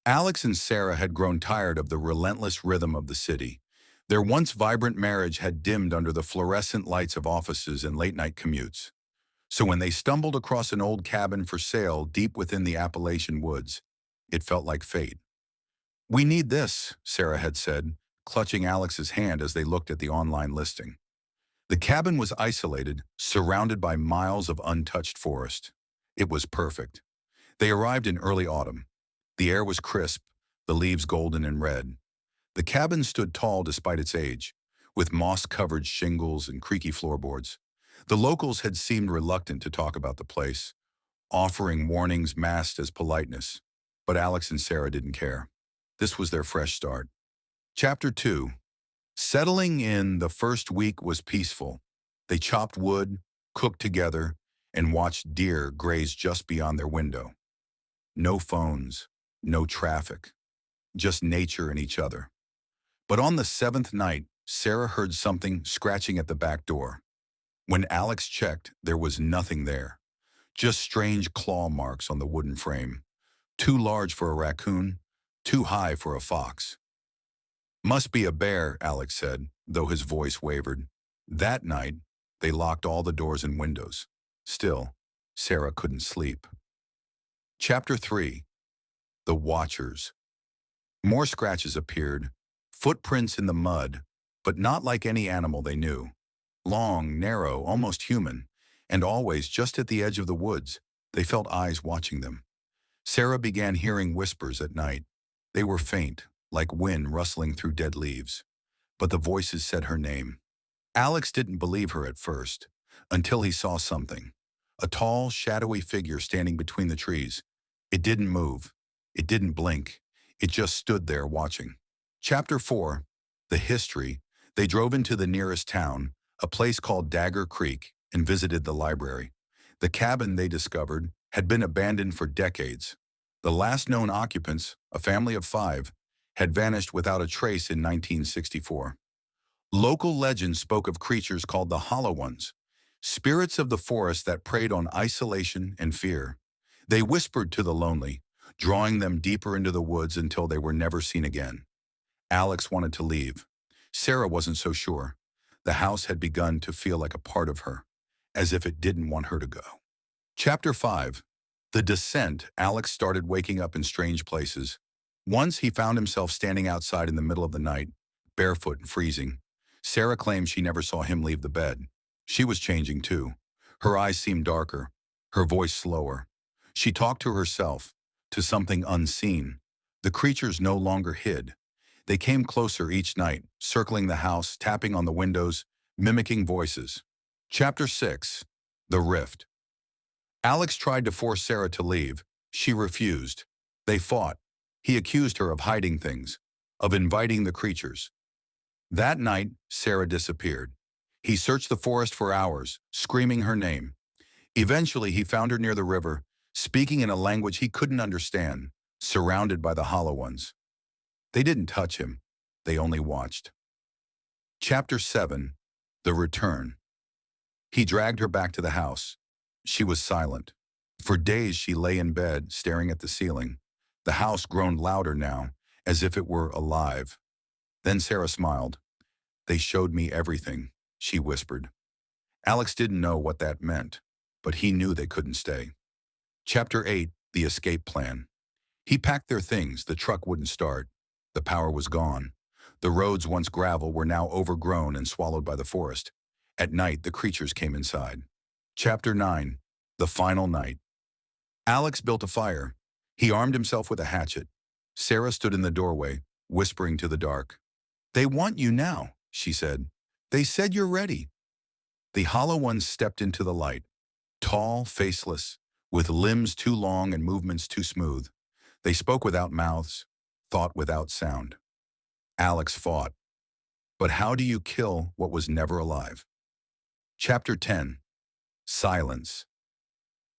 Alex and Sarah had grown tired of the relentless rhythm of the city. Their once vibrant marriage had dimmed under the fluorescent lights of offices and late-night commutes. So when they stumbled across an old cabin for sale deep within the Appalachian woods, it felt like fate. "We need this," Sarah had said, clutching Alex's hand as they looked at the online listing. The cabin was isolated, surrounded by miles of untouched forest. It was perfect. They arrived in early autumn. The air was crisp, the leaves golden and red. The cabin stood tall despite its age, with moss-covered shingles and creaky floorboards. The locals had seemed reluctant to talk about the place, offering warnings masked as politeness. But Alex and Sarah didn't care. This was their fresh start. Chapter 2. Settling in the first week was peaceful. They chopped wood, cooked together, and watched deer graze just beyond their window. No phones, no traffic, just nature and each other. But on the seventh night, Sarah heard something scratching at the back door. When Alex checked, there was nothing there, just strange claw marks on the wooden frame, too large for a raccoon, too high for a fox. "Must be a bear," Alex said, though his voice wavered. That night, they locked all the doors and windows. Still, Sarah couldn't sleep. Chapter 3. The Watchers. More scratches appeared, footprints in the mud, but not like any animal they knew. Long, narrow, almost human, and always just at the edge of the woods. They felt eyes watching them. Sarah began hearing whispers at night. They were faint, like wind rustling through dead leaves. But the voices said her name. Alex didn't believe her at first, until he saw something. A tall, shadowy figure standing between the trees. It didn't move. It didn't blink. It just stood there watching. Chapter 4. The History. They drove into the nearest town, a place called Dagger Creek, and visited the library. The cabin, they discovered, had been abandoned for decades. The last known occupants, a family of 5, had vanished without a trace in 1964. Local legends spoke of creatures called the Hollow Ones, spirits of the forest that preyed on isolation and fear. They whispered to the lonely, drawing them deeper into the woods until they were never seen again. Alex wanted to leave. Sarah wasn't so sure. The house had begun to feel like a part of her, as if it didn't want her to go. Chapter 5. The Descent. Alex started waking up in strange places. Once he found himself standing outside in the middle of the night, barefoot and freezing. Sarah claimed she never saw him leave the bed. She was changing too. Her eyes seemed darker, her voice slower. She talked to herself, to something unseen. The creatures no longer hid. They came closer each night, circling the house, tapping on the windows, mimicking voices. Chapter 6. The Rift. Alex tried to force Sarah to leave. She refused. They fought. He accused her of hiding things, of inviting the creatures. That night, Sarah disappeared. He searched the forest for hours, screaming her name. Eventually, he found her near the river, speaking in a language he couldn't understand, surrounded by the Hollow Ones. They didn't touch him. They only watched. Chapter 7. The Return. He dragged her back to the house. She was silent. For days she lay in bed, staring at the ceiling. The house groaned louder now, as if it were alive. Then Sarah smiled. "They showed me everything," she whispered. Alex didn't know what that meant, but he knew they couldn't stay. Chapter 8. The Escape Plan. He packed their things. The truck wouldn't start. The power was gone. The roads, once gravel, were now overgrown and swallowed by the forest. At night, the creatures came inside. Chapter 9. The Final Night. Alex built a fire. He armed himself with a hatchet. Sarah stood in the doorway, whispering to the dark. "They want you now," she said. "They said you're ready." The Hollow Ones stepped into the light, tall, faceless, with limbs too long and movements too smooth. They spoke without mouths, thought without sound. Alex fought. But how do you kill what was never alive? Chapter 10. Silence.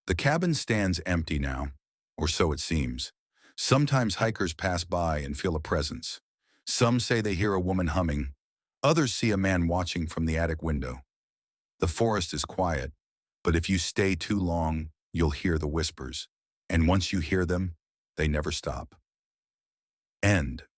The cabin stands empty now, or so it seems. Sometimes hikers pass by and feel a presence. Some say they hear a woman humming. Others see a man watching from the attic window. The forest is quiet, but if you stay too long, you'll hear the whispers. And once you hear them, they never stop. end.